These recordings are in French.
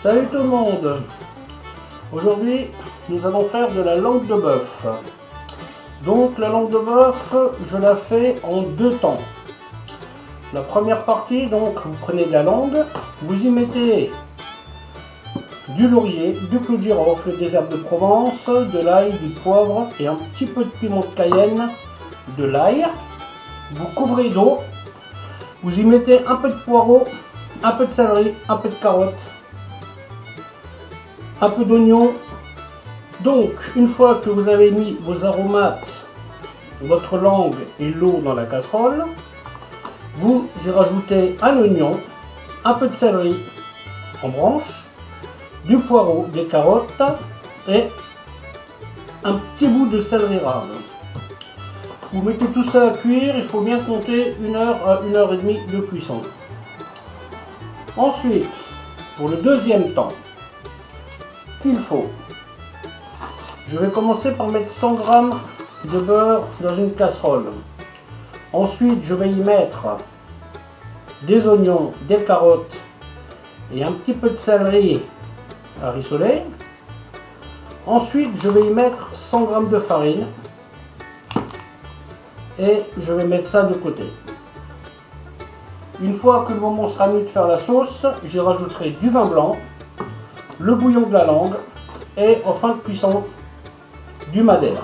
Salut tout le monde. Aujourd'hui, nous allons faire de la langue de bœuf. Donc la langue de bœuf, je la fais en deux temps. La première partie, donc vous prenez de la langue, vous y mettez du laurier, du clou de girofle, des herbes de Provence, de l'ail, du poivre et un petit peu de piment de Cayenne, de l'ail. Vous couvrez d'eau, vous y mettez un peu de poireau, un peu de céleri, un peu de carotte, un peu d'oignon. Donc une fois que vous avez mis vos aromates, votre langue et l'eau dans la casserole, vous y rajoutez un oignon, un peu de céleri en branche, du poireau, des carottes et un petit bout de céleri rave. Vous mettez tout ça à cuire, il faut bien compter 1 heure à 1 heure et demie de cuisson. Ensuite, pour le deuxième temps, qu'il faut, je vais commencer par mettre 100 g de beurre dans une casserole. Ensuite, je vais y mettre des oignons, des carottes et un petit peu de céleri à rissoler. Ensuite, je vais y mettre 100 g de farine et je vais mettre ça de côté. Une fois que le moment sera venu de faire la sauce, j'y rajouterai du vin blanc, le bouillon de la langue et en fin de cuisson du madère.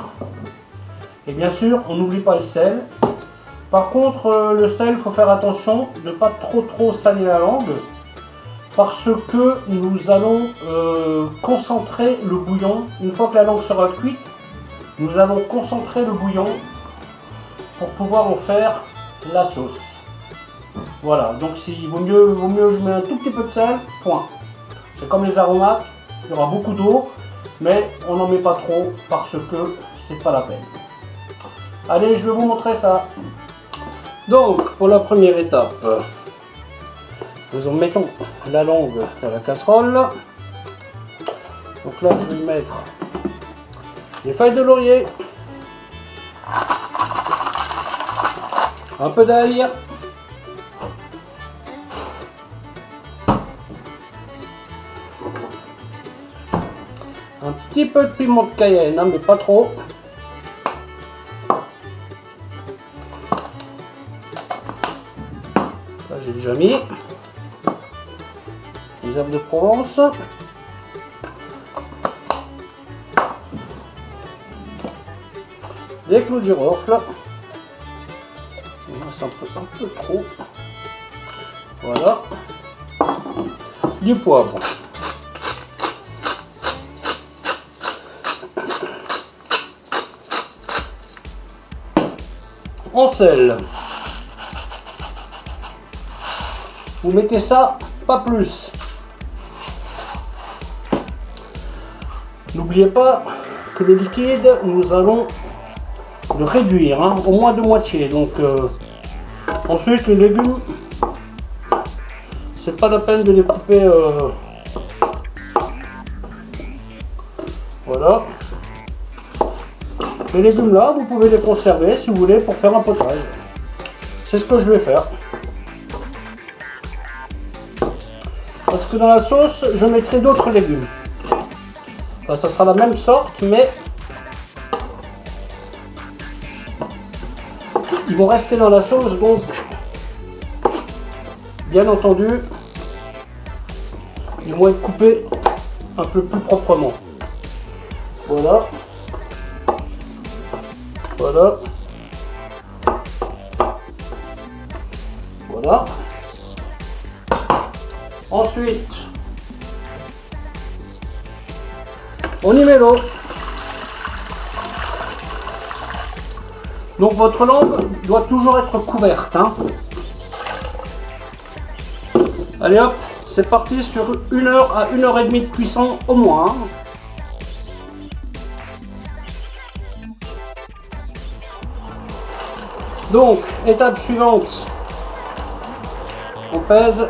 Et bien sûr, on n'oublie pas le sel. Par contre, le sel, il faut faire attention de ne pas trop saler la langue parce que nous allons concentrer le bouillon. Une fois que la langue sera cuite, nous allons concentrer le bouillon pour pouvoir en faire la sauce. Voilà, donc il vaut mieux je mets un tout petit peu de sel, point. C'est comme les aromates, il y aura beaucoup d'eau, mais on n'en met pas trop parce que c'est pas la peine. Allez, je vais vous montrer ça. Donc, pour la première étape, nous en mettons la langue dans la casserole. Donc là, je vais y mettre les feuilles de laurier, un peu d'ail, un petit peu de piment de Cayenne, hein, mais pas trop. Là, j'ai déjà mis les herbes de Provence. Des clous de girofle. C'est un peu trop. Voilà. Du poivre. En sel. Vous mettez ça, pas plus. N'oubliez pas que le liquide, nous allons le réduire, hein, au moins de moitié. Donc ensuite les légumes, c'est pas la peine de les couper. Voilà. Les légumes là, vous pouvez les conserver si vous voulez pour faire un potage. C'est ce que je vais faire. Parce que dans la sauce, je mettrai d'autres légumes. Enfin, ça sera la même sorte, mais ils vont rester dans la sauce, donc bien entendu, ils vont être coupés un peu plus proprement. Voilà. Voilà. Voilà. Ensuite, on y met l'eau. Donc votre langue doit toujours être couverte, hein. Allez hop, c'est parti sur 1 heure à 1 heure et demie de cuisson au moins, hein. Donc, étape suivante, on pèse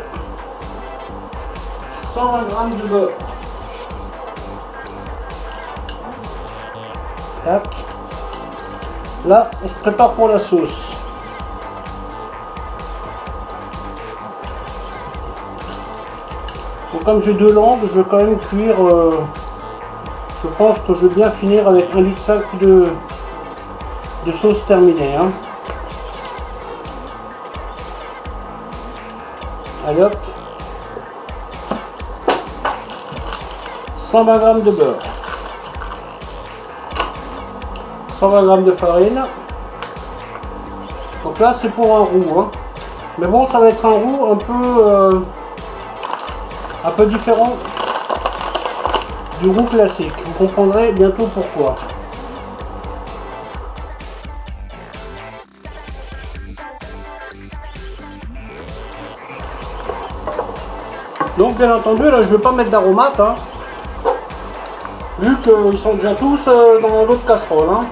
120 g de beurre. Tac. Là, on se prépare pour la sauce. Donc comme j'ai 2 langues, je vais quand même cuire, je pense que je vais bien finir avec 1,5 litre de sauce terminée. Hein. Allez hop. 120 g de beurre. 120 g de farine. Donc là c'est pour un roux. Hein. Mais bon, ça va être un roux un peu différent du roux classique. Vous comprendrez bientôt pourquoi. Donc bien entendu, là je ne vais pas mettre d'aromates, hein, vu qu'ils sont déjà tous dans l'autre casserole. Hein.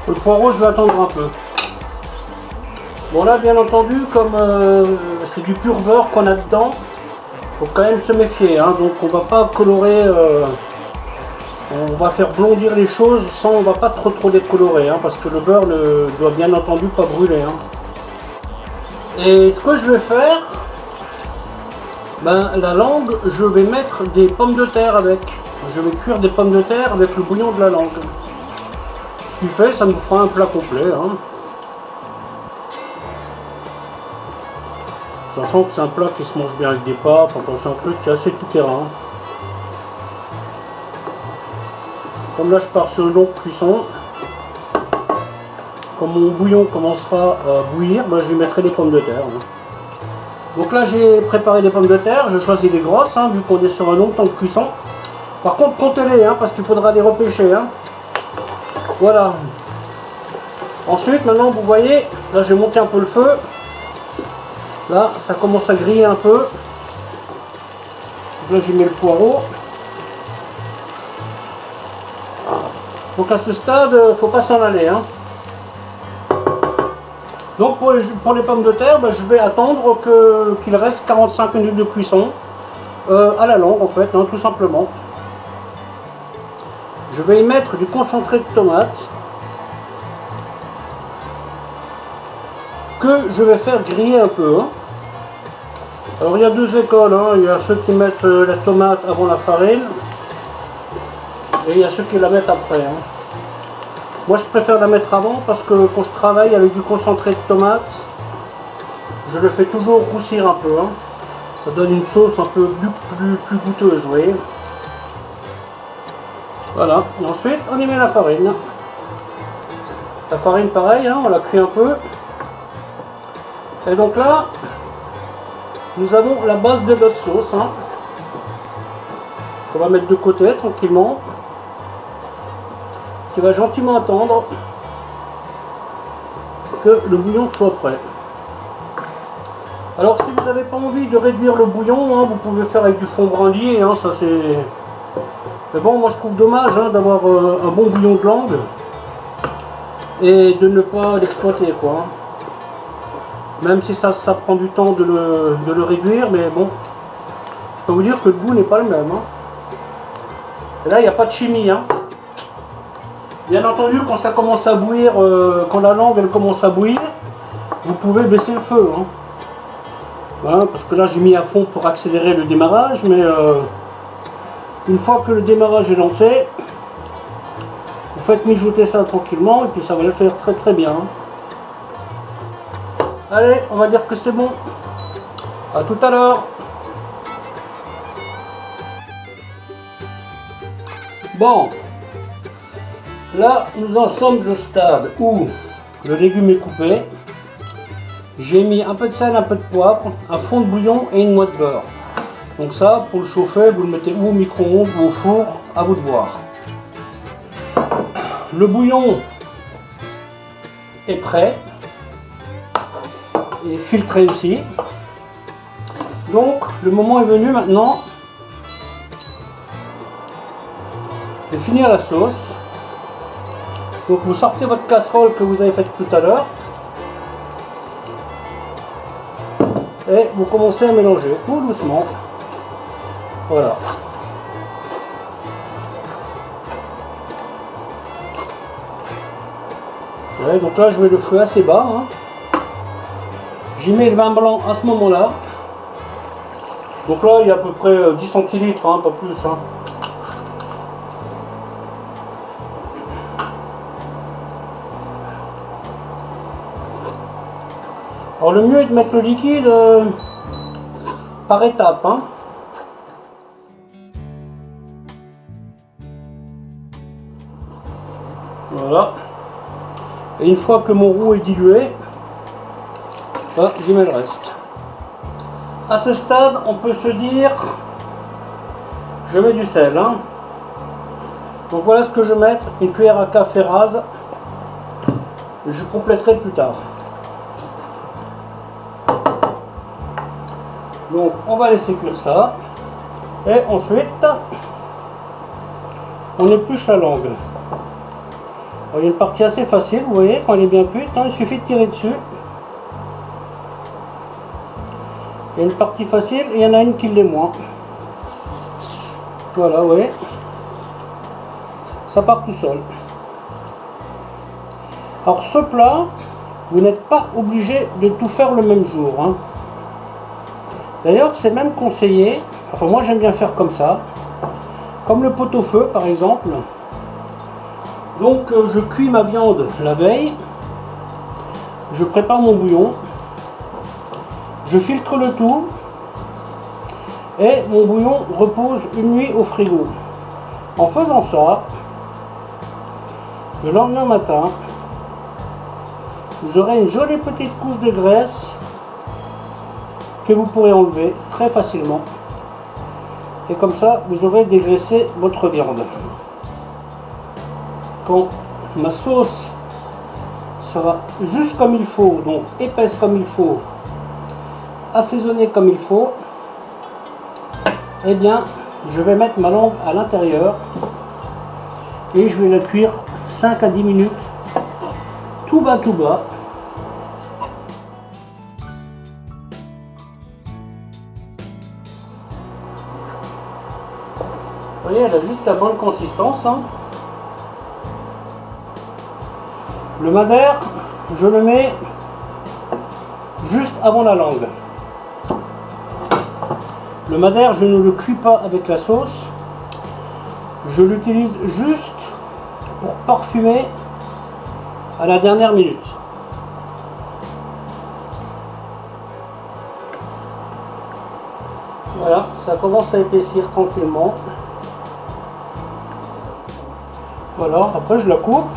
Le poireau, je vais attendre un peu. Bon là, bien entendu, comme c'est du pur beurre qu'on a dedans, faut quand même se méfier. Hein, donc on va pas colorer, on va faire blondir les choses sans, on va pas trop décolorer, hein, parce que le beurre ne doit bien entendu pas brûler. Hein. Et ce que je vais faire, ben, la langue, je vais mettre des pommes de terre avec. Je vais cuire des pommes de terre avec le bouillon de la langue. Ce qui fait, ça nous fera un plat complet. Hein. Sachant que c'est un plat qui se mange bien avec des pâtes, enfin c'est un truc qui est assez tout terrain. Comme là je pars sur une longue cuisson, quand mon bouillon commencera à bouillir, ben, je lui mettrai les pommes de terre. Hein. Donc là j'ai préparé les pommes de terre, je choisis les grosses, hein, vu qu'on est sur un long temps de cuisson. Par contre comptez-les, hein, parce qu'il faudra les repêcher. Hein. Voilà. Ensuite, maintenant vous voyez, là j'ai monté un peu le feu. Là ça commence à griller un peu. Donc là j'y mets le poireau. Donc à ce stade, il ne faut pas s'en aller. Hein. Donc pour les pommes de terre, ben, je vais attendre qu'il reste 45 minutes de cuisson à la longue en fait, hein, tout simplement. Je vais y mettre du concentré de tomate que je vais faire griller un peu. Hein. Alors il y a 2 écoles, hein. Il y a ceux qui mettent la tomate avant la farine et il y a ceux qui la mettent après. Hein. Moi je préfère la mettre avant parce que quand je travaille avec du concentré de tomate, je le fais toujours roussir un peu. Hein. Ça donne une sauce un peu plus goûteuse, vous voyez. Voilà, et ensuite on y met la farine. La farine pareil, hein, on la cuit un peu. Et donc là, nous avons la base de notre sauce. Hein, qu'on va mettre de côté tranquillement. Qui va gentiment attendre que le bouillon soit prêt. Alors si vous n'avez pas envie de réduire le bouillon, hein, vous pouvez faire avec du fond brindillé, hein, ça c'est... Mais bon, moi je trouve dommage hein, d'avoir un bon bouillon de langue et de ne pas l'exploiter quoi. Même si ça prend du temps de le réduire, mais bon, je peux vous dire que le goût n'est pas le même. Hein. Et là il n'y a pas de chimie. Hein. Bien entendu, quand ça commence à bouillir, quand la langue elle commence à bouillir, vous pouvez baisser le feu. Hein. Voilà, parce que là j'ai mis à fond pour accélérer le démarrage, mais une fois que le démarrage est lancé, vous faites mijoter ça tranquillement et puis ça va le faire très bien. Hein. Allez, on va dire que c'est bon. À tout à l'heure. Bon. Là, nous en sommes au stade où le légume est coupé. J'ai mis un peu de sel, un peu de poivre, un fond de bouillon et une noix de beurre. Donc ça, pour le chauffer, vous le mettez ou au micro-ondes ou au four, à vous de voir. Le bouillon est prêt et filtré aussi. Donc, le moment est venu maintenant de finir la sauce. Donc vous sortez votre casserole que vous avez faite tout à l'heure et vous commencez à mélanger tout doucement. Voilà. Ouais, donc là je mets le feu assez bas. Hein. J'y mets le vin blanc à ce moment-là. Donc là, il y a à peu près 10 centilitres, hein, pas plus. Hein. Alors le mieux est de mettre le liquide par étapes. Hein. Voilà. Et une fois que mon roux est dilué, j'y mets le reste. À ce stade, on peut se dire, je mets du sel. Hein. Donc voilà ce que je vais mettre, une cuillère à café rase. Je compléterai plus tard. Donc on va laisser cuire ça. Et ensuite, on épluche la langue. Alors, il y a une partie assez facile, vous voyez, quand elle est bien cuite, hein, il suffit de tirer dessus. Il y a une partie facile et il y en a une qui l'est moins. Voilà, vous voyez. Ça part tout seul. Alors ce plat, vous n'êtes pas obligé de tout faire le même jour. Hein. D'ailleurs, c'est même conseillé, enfin moi j'aime bien faire comme ça, comme le pot-au-feu par exemple. Donc je cuis ma viande la veille, je prépare mon bouillon, je filtre le tout et mon bouillon repose une nuit au frigo. En faisant ça, le lendemain matin, vous aurez une jolie petite couche de graisse que vous pourrez enlever très facilement. Et comme ça, vous aurez dégraissé votre viande. Quand ma sauce sera juste comme il faut, donc épaisse comme il faut, assaisonnée comme il faut, eh bien, je vais mettre ma langue à l'intérieur et je vais la cuire 5 à 10 minutes, tout bas, tout bas. Vous voyez, elle a juste la bonne consistance. Hein. Le madère, je le mets juste avant la langue. Le madère, je ne le cuis pas avec la sauce. Je l'utilise juste pour parfumer à la dernière minute. Voilà, ça commence à épaissir tranquillement. Voilà, après je la coupe.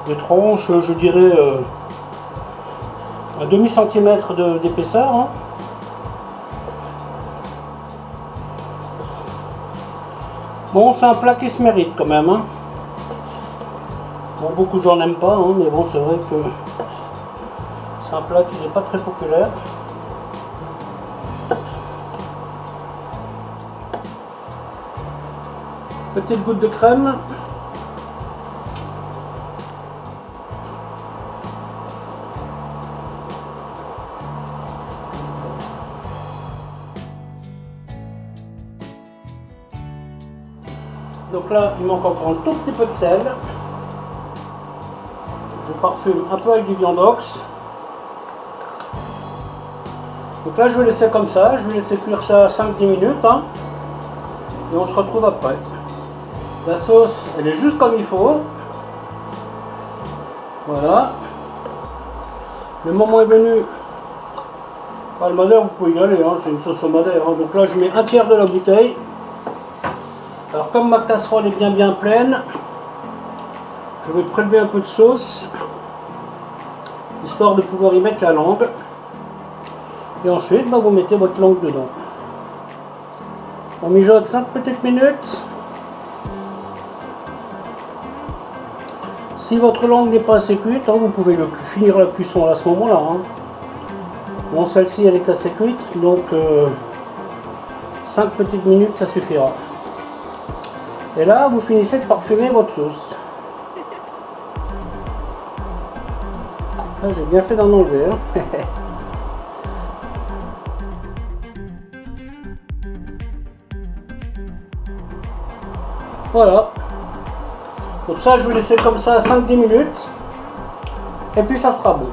Des tranches, je dirais, à demi centimètre d'épaisseur. Hein. Bon, c'est un plat qui se mérite quand même. Hein. Bon, beaucoup de gens n'aiment pas, hein, mais bon, c'est vrai que c'est un plat qui n'est pas très populaire. Petite goutte de crème. Donc là, il manque encore un tout petit peu de sel. Je parfume un peu avec du viandox. Donc là, je vais laisser comme ça. Je vais laisser cuire ça 5-10 minutes. Hein, et on se retrouve après. La sauce, elle est juste comme il faut. Voilà. Le moment est venu. Le madère, vous pouvez y aller. Hein, c'est une sauce au madère. Hein. Donc là, je mets un tiers de la bouteille. Alors comme ma casserole est bien pleine, je vais prélever un peu de sauce, histoire de pouvoir y mettre la langue. Et ensuite, vous mettez votre langue dedans. On mijote 5 petites minutes. Si votre langue n'est pas assez cuite, hein, vous pouvez finir la cuisson à ce moment-là. Hein. Bon, celle-ci, elle est assez cuite, donc 5 petites minutes, ça suffira. Et là, vous finissez de parfumer votre sauce. Là, j'ai bien fait d'en enlever. Hein. Voilà. Donc ça, je vais laisser comme ça 5-10 minutes. Et puis ça sera bon.